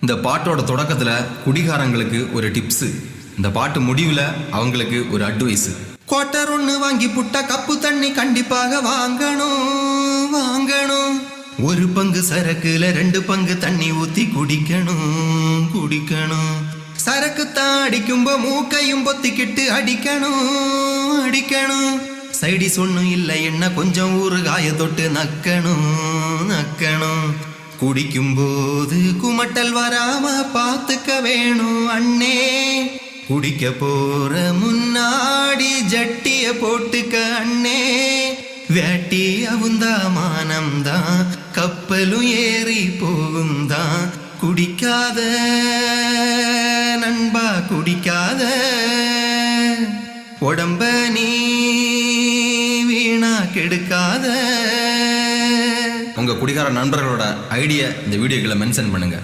இந்த பாட்டோட தொடக்கத்துல குடிகாரங்களுக்கு ஒரு டிப்ஸ், இந்த பாட்டு முடிவுல அவங்களுக்கு ஒரு அட்வைஸ். குவார்ட்டர் ஒன்று வாங்கி புட்டா கப்பு தண்ணி கண்டிப்பாக வாங்கணும் வாங்கணும். ஒரு பங்கு சரக்குல 2 பங்கு தண்ணி ஊத்தி குடிக்கணும் குடிக்கணும். சரக்கு தான் அடிக்கும்போ மூக்கையும் பொத்திக்கிட்டு அடிக்கணும் அடிக்கணும். சைடிஸ் ஒன்றும் இல்லை என்ன கொஞ்சம் ஊறுகாய தொட்டு நக்கணும் நக்கணும். குடிக்கும்போது குமட்டல் வராம பார்த்துக்க வேணும் அண்ணே. குடிக்க போற முன்னாடி ஜட்டிய போட்டுக்க அண்ணே. வேட்டி அவுந்தா மானம்தான் கப்பலும் ஏறி போகும்தான். குடிக்காத நண்பா குடிக்காத, உடம்ப நீ வீணா கெடுக்காத. உங்க குடிகார நண்பர்களோட ஐடியா இந்த வீடியோக்களை மென்ஷன் பண்ணுங்க.